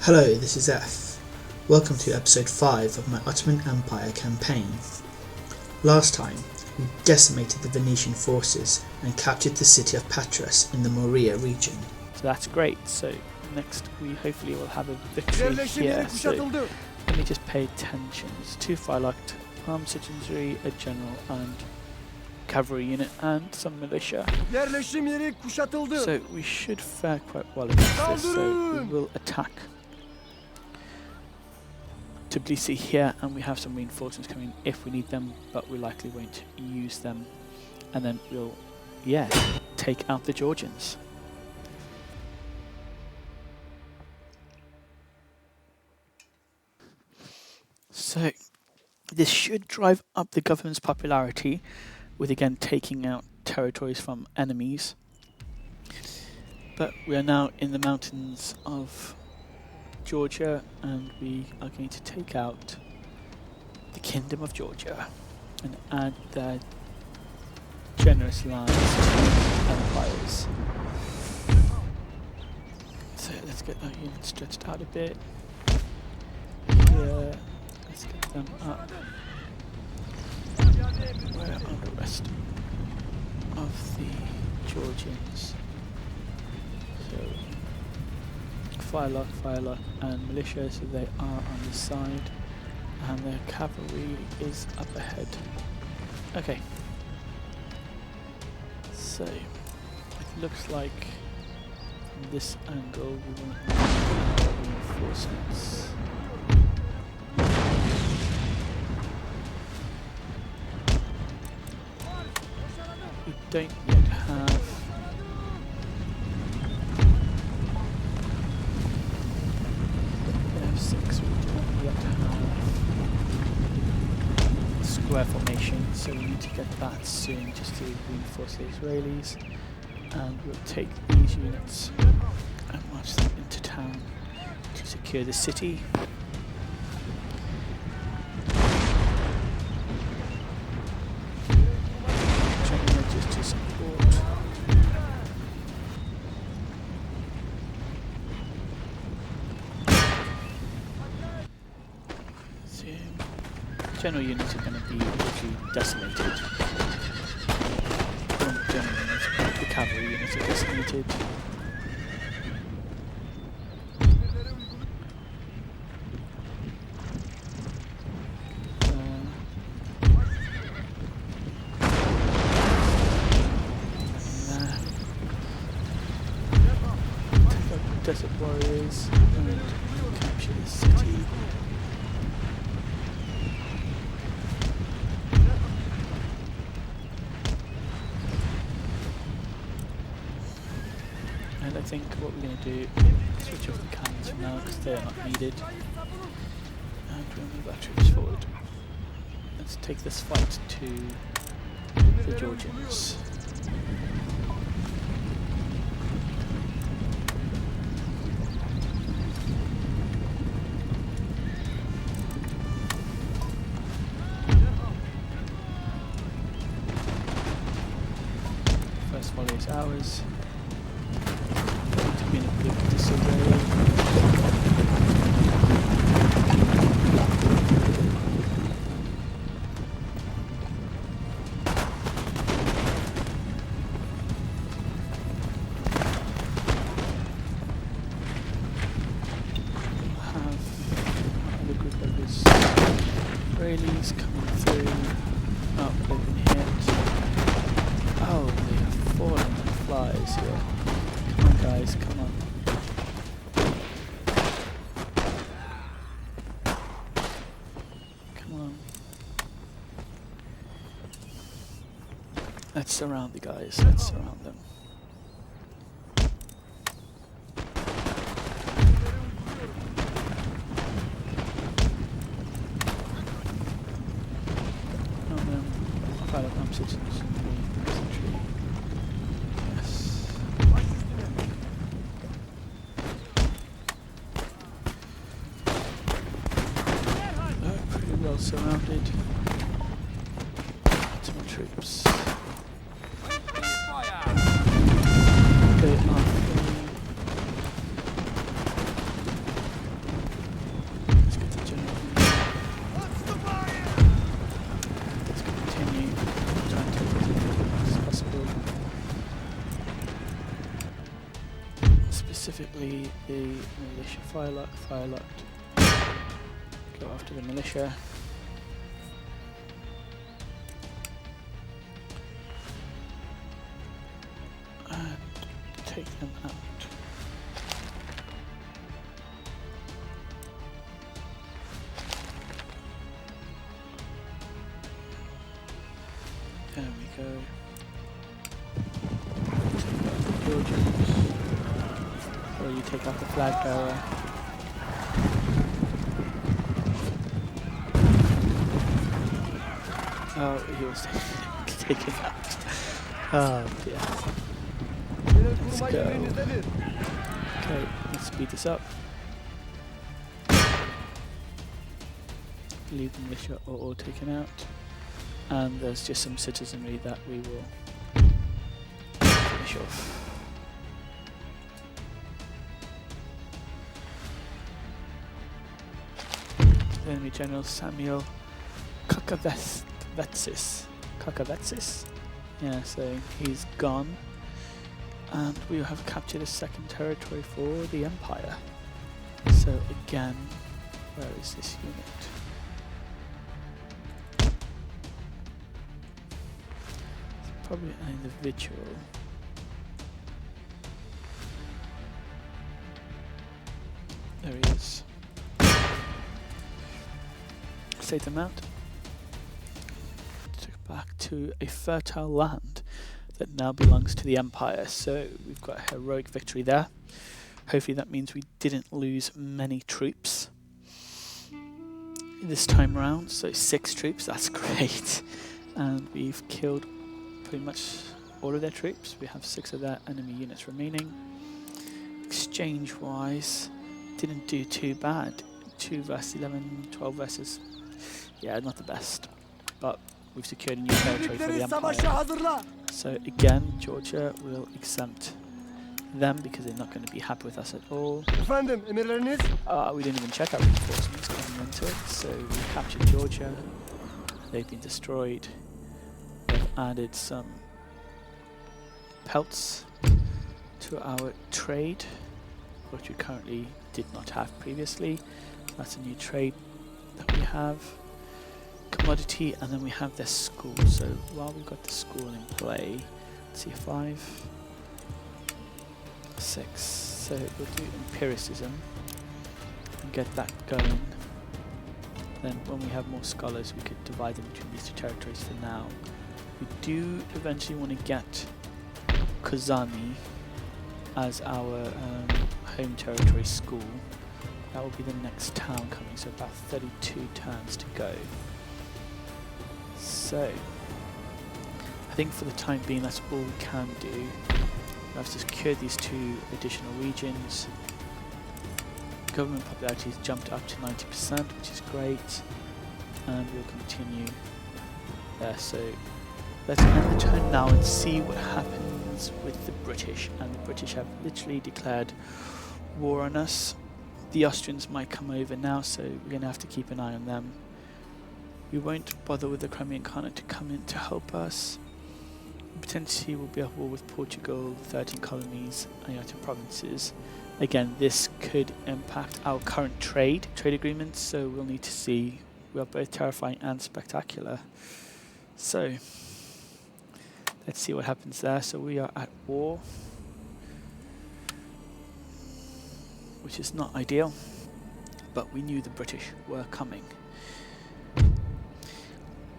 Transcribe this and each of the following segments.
Hello, this is F. Welcome to episode 5 of my Ottoman Empire Campaign. Last time, we decimated the Venetian forces and captured the city of Patras in the Morea region. So that's great. So next we hopefully will have a victory here. So let me just pay attention. There's 2 firelocked, armed citizenry, a general and cavalry unit and some militia. So we should fare quite well against this. So we will attack Tbilisi here, and we have some reinforcements coming if we need them, but we likely won't use them. And then we'll, take out the Georgians. So this should drive up the government's popularity, with again taking out territories from enemies. But we are now in the mountains of Georgia, and we are going to take out the Kingdom of Georgia and add their generous lands to empires. So let's get that unit stretched out a bit. Here, let's get them up. Where are the rest of the Georgians? So firelock, and militia, so they are on the side, and their cavalry is up ahead. Okay. So it looks like from this angle we won't need reinforcements. We don't yet have F6, we don't yet have square formation, so we need to get that soon just to reinforce the Israelis. And we'll take these units and march them into town to secure the city. Just to support. So, general units are going to be literally decimated. General units, but the cavalry units are decimated. Desert warriors and capture the city. And I think what we're going to do is switch off the cannons for now because they are not needed. And we'll move our troops forward. Let's take this fight to the Georgians. First volley is ours. Going to be in a big disarray. We'll have another group of Israelis coming through. Oh, they've been hit. Oh, they have fallen like flies here. Come on guys, come on. Come on. Let's surround the guys, let's surround them. And then pilot arm citizens. Yes. Pretty well surrounded. Ottoman troops. They are specifically the militia. Fire locked. Go after the militia. And take them out. There we go. Take out the Georgians. Or you take out the flag bearer. Oh, he was taken out. Oh dear. Let's go. Okay, let's speed this up. Leave the militia are all taken out. And there's just some citizenry that we will finish off. The enemy general Samuel Caucasus. Yeah, so he's gone. And we have captured a second territory for the Empire. So again, where is this unit? It's probably an individual. There he is. Save them out. Took back to a fertile land that now belongs to the Empire. So we've got a heroic victory there. Hopefully that means we didn't lose many troops this time around. So 6 troops, that's great. And we've killed pretty much all of their troops. We have 6 of their enemy units remaining. Exchange wise, didn't do too bad. 2 versus 11, 12 versus, yeah, not the best. But we've secured a new territory for the Empire. So again, Georgia will exempt them because they're not going to be happy with us at all. We didn't even check our reinforcements coming into it. So we captured Georgia. They've been destroyed. We've added some pelts to our trade, which we currently did not have previously. That's a new trade that we have. Commodity, and then we have their school. So while we've got the school in play, let's see, 5, 6. So we'll do empiricism and get that going. Then when we have more scholars, we could divide them between these 2 territories. For now, we do eventually want to get Kozani as our home territory school. That will be the next town coming, so about 32 turns to go. So, I think for the time being that's all we can do. We have to secure these 2 additional regions. Government popularity has jumped up to 90%, which is great. And we'll continue there. So, let's end the turn now and see what happens with the British. And the British have literally declared war on us. The Austrians might come over now, so we're going to have to keep an eye on them. We won't bother with the Crimean Khanate to come in to help us. Potentially we'll be at war with Portugal, 13 colonies, and 18 provinces. Again, this could impact our current trade agreements, so we'll need to see. We are both terrifying and spectacular. So, let's see what happens there. So we are at war, which is not ideal, but we knew the British were coming.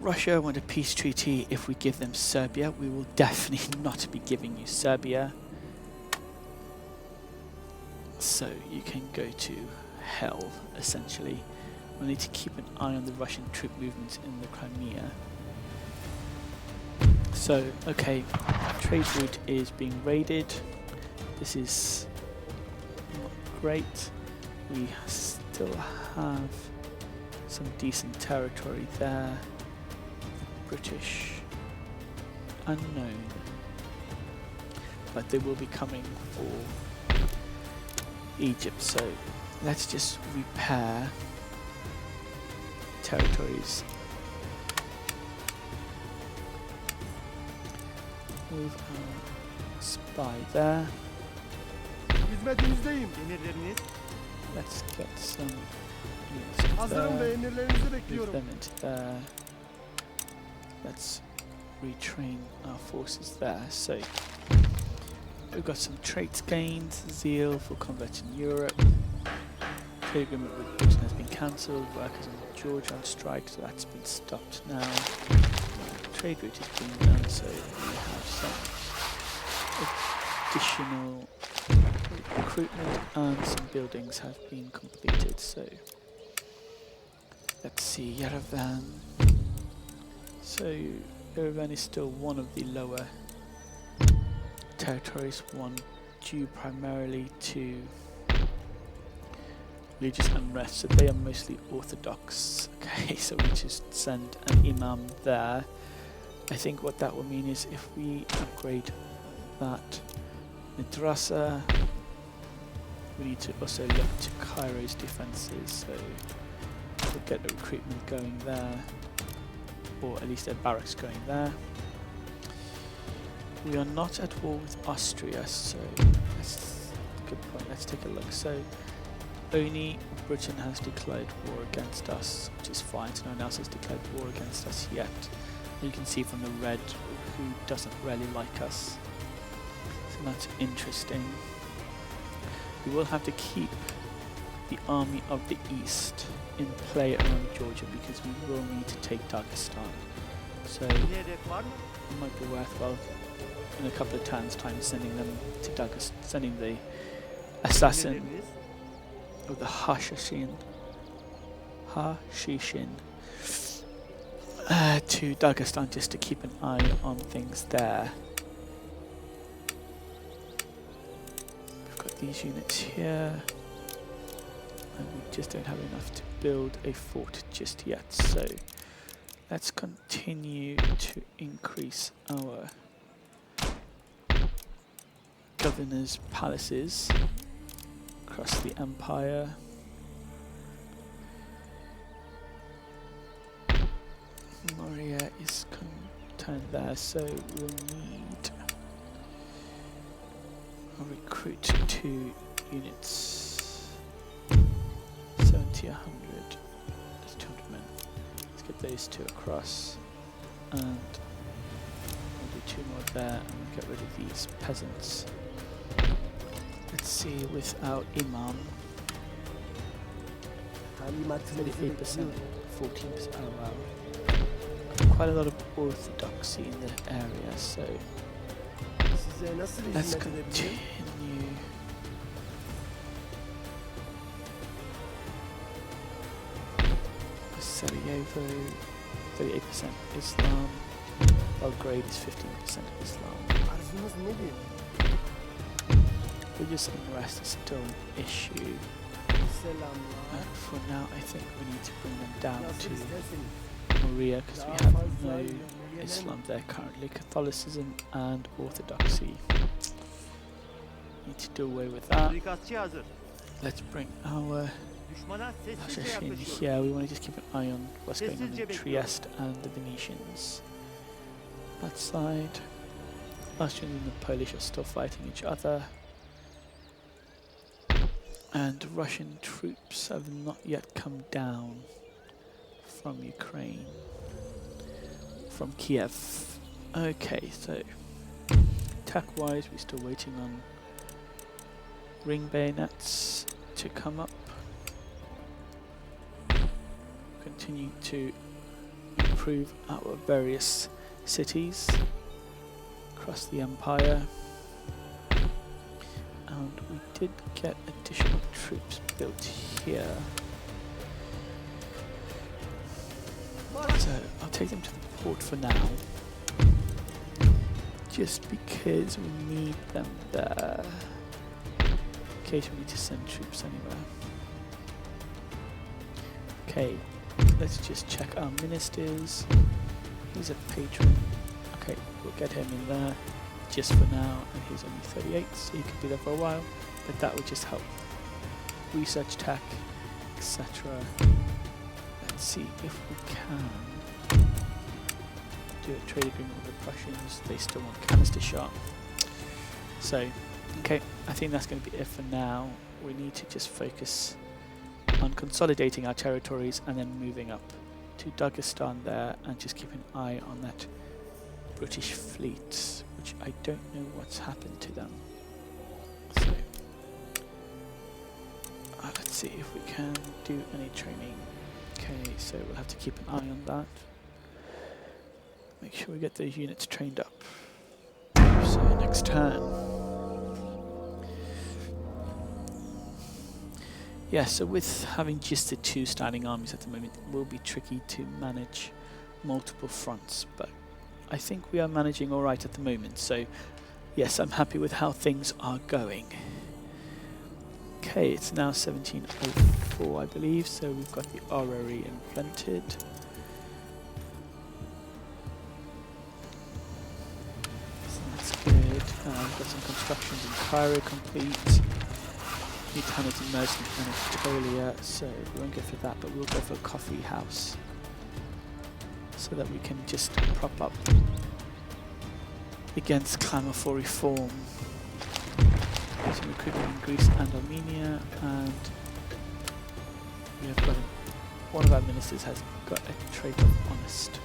Russia want a peace treaty if we give them Serbia. We will definitely not be giving you Serbia. So you can go to hell, essentially. We'll need to keep an eye on the Russian troop movements in the Crimea. So, okay, trade route is being raided. This is not great. We still have some decent territory there. British unknown, but they will be coming for Egypt, so let's just repair territories. Move our spy there. Hizmetinizdeyim. Emirleriniz? Let's get some units Hazırım ve there. emirlerinizi Move bekliyorum. them into there. Let's retrain our forces there. So we've got some traits gained, zeal for combat in Europe. Trade agreement with Britain has been cancelled. Workers in Georgia on strike, so that's been stopped now. Trade route is being done, so we have some additional recruitment and some buildings have been completed. So let's see, Yerevan. So Yerevan is still one of the lower territories, one due primarily to religious unrest, so they are mostly Orthodox. Okay, so we just send an imam there. I think what that will mean is if we upgrade that madrasa, we need to also look to Cairo's defences, so we'll get the recruitment going there, or at least a barracks going there. We are not at war with Austria, so that's a good point. Let's take a look. So only Britain has declared war against us, which is fine, so no one else has declared war against us yet. You can see from the red who doesn't really like us, so that's interesting. We will have to keep the army of the east in play around Georgia because we will need to take Dagestan, so it might be worthwhile in a couple of turns time sending them to Dagestan, sending the assassin of the Hashishin to Dagestan just to keep an eye on things there. We've got these units here, and we just don't have enough to build a fort just yet, so let's continue to increase our governor's palaces across the empire. Moria is turned there, so we'll need a recruit 2 units, 70, 100, that's 200 men. Let's get those 2 across, and we'll do 2 more there, and we'll get rid of these peasants. Let's see, with our imam, 38%, 14%, oh wow. Quite a lot of orthodoxy in the area, so let's continue. Sarajevo, 38% Islam, Belgrade is 15% Islam. Religious unrest is still an issue. For now, I think we need to bring them down to Moria because we have no Islam there currently. Catholicism and Orthodoxy. Need to do away with that. Let's bring our Hashishin here. We want to just keep an eye on what's going on in Trieste and the Venetians. That side. Austrians and the Polish are still fighting each other. And Russian troops have not yet come down from Ukraine, from Kiev. Okay, so attack-wise, we're still waiting on ring bayonets to come up. Continue to improve our various cities across the empire. And we did get additional troops built here. So I'll take them to the port for now, just because we need them there, in case we need to send troops anywhere. Okay, let's just check our ministers. He's a patron. Okay, we'll get him in there just for now, and he's only 38, so he could be there for a while, but that would just help research tech, etc. Let's see if we can do a trade agreement with the Prussians. They still want canister shot, so Okay, I think that's going to be it for now. We need to just focus on consolidating our territories and then moving up to Dagestan there and just keep an eye on that British fleet, which I don't know what's happened to them. So let's see if we can do any training. Okay, so we'll have to keep an eye on that. Make sure we get those units trained up. So next turn. Yeah, so with having just the 2 standing armies at the moment, it will be tricky to manage multiple fronts, but I think we are managing alright at the moment, so yes, I'm happy with how things are going. Okay, it's now 1704, I believe, so we've got the orrery invented. So that's good. We've got some constructions in Cairo complete. New towns immersed in Anatolia, so we won't go for that, but we'll go for a coffee house so that we can just prop up against clamour for reform. Some recruitment in Greece and Armenia, and we have got one of our ministers has got a trait of honest.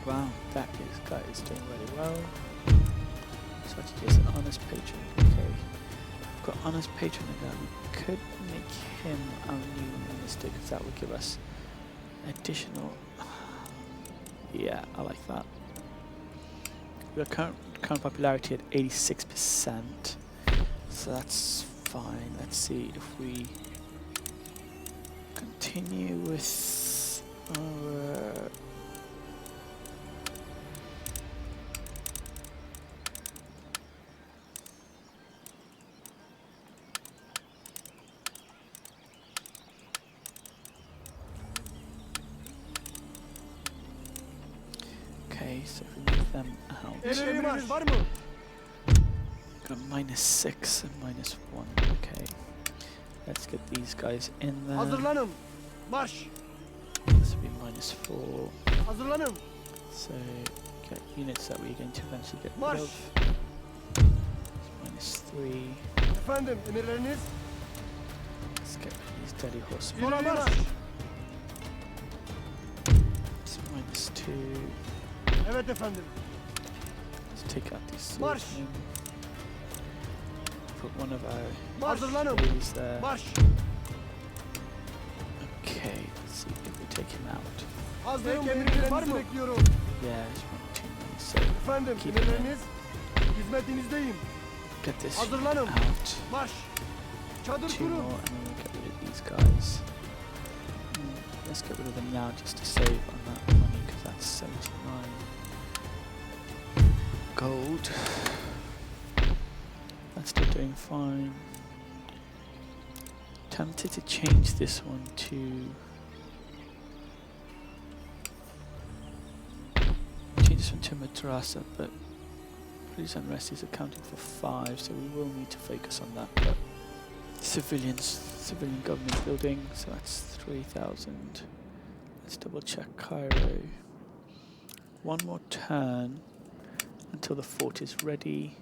Wow, that guy is doing really well. Such as an honest patron. Okay, we've got honest patron in there. We could make him our new minister because that would give us additional. Yeah, I like that. We have current popularity at 86%, so that's fine. Let's see if we continue with our. Okay, so if we move them out, Emriniz var mı? got -6 and -1. Okay, let's get these guys in there. Hazırlanın. Marş. This will be -4. Hazırlanın. So get units that we're going to eventually get rid Marş. of. It's -3. Efendim, emirleriniz? Let's get rid of these deadly horsemen. Sola marş. It's -2. Evet efendim. Let's take out these March. swordsmen. Put one of our Hazırlanın. ladies there. Marş. Okay, let's see if we take him out. Hazırım, emirlerinizi bekliyorum. Yeah, it's 1, 2, 9, so Efendim, keep him in. emirleriniz? Hizmetinizdeyim. Get this Hazırlanın. out. Marş. Çadır 2 kurun. more, and then we'll get rid of these guys. Let's get rid of them now just to save on that money because that's 79 gold. That's still doing fine. Tempted to change this one to madrasa, but police unrest is accounting for 5, so we will need to focus on that. But civilian government building, so that's 3,000. Let's double check Cairo. One more turn until the fort is ready.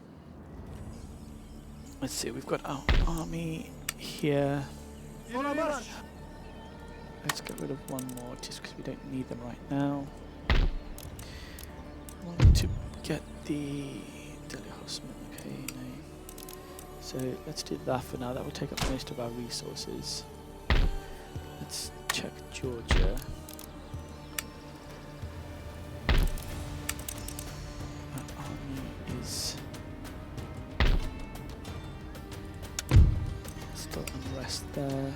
Let's see, we've got our army here. Sola marş. Let's get rid of one more just because we don't need them right now. I want to get the Delhi horsemen, okay, no. So let's do that for now. That will take up most of our resources. Let's check Georgia. Our army is still unrest there.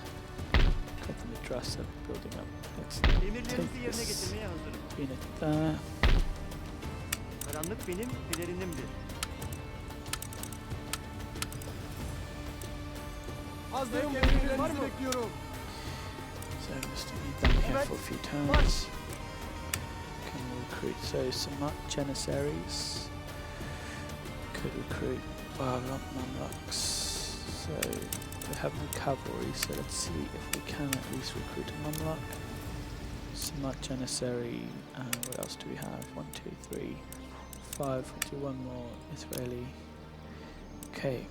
Got the madrasa building up. Let's Emirlerinizi take yerine this getirmeye hazırım. unit there. Karanlık benim pelerinimdir. Hazırım, emirlerinizi bekliyorum. So we still need them here for a few turns. Can we recruit some Janissaries? Could recruit Mamluks. So they have no cavalry, so let's see if we can at least recruit a Mamluk. Some Janissary, and what else do we have? 1, 2, 3, 5, we'll do one more Israeli. Okay.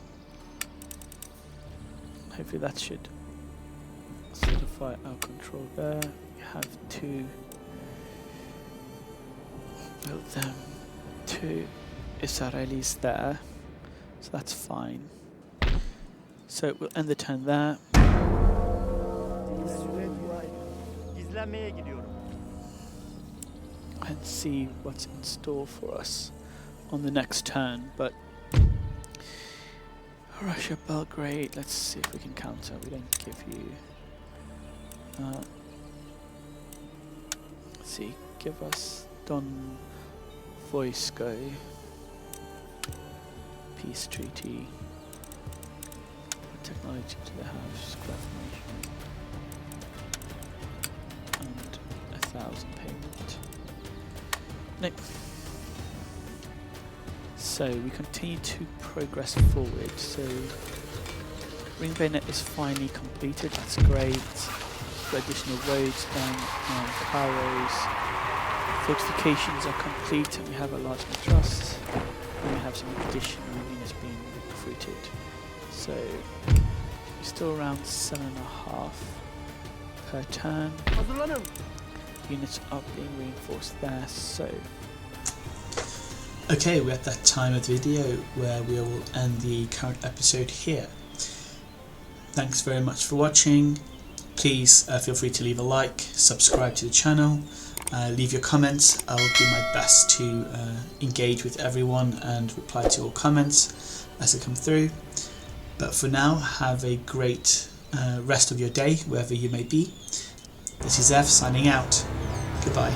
Hopefully that should solidify our control there. We have to build them 2 Israelis there, so that's fine. So we'll end the turn there. Gizlenmeye gidiyorum. And see what's in store for us on the next turn. But Russia, Belgrade, let's see if we can counter. We don't give you let's see, give us Don Voisko peace treaty. What technology do they have? Scrap formation and 1,000 payment. Next. So we continue to progress forward. So Ring Bayonet is finally completed. That's great. Got additional roads down and Cairo's fortifications are complete, and we have a large trust. And we have some additional units being recruited. So we're still around 7.5 per turn. Hazırlanın. Units are being reinforced there. So Okay, we're at that time of the video where we will end the current episode here. Thanks very much for watching. Please feel free to leave a like, subscribe to the channel, leave your comments. I'll do my best to engage with everyone and reply to all comments as they come through. But for now, have a great rest of your day, wherever you may be. This is Ev signing out. Goodbye.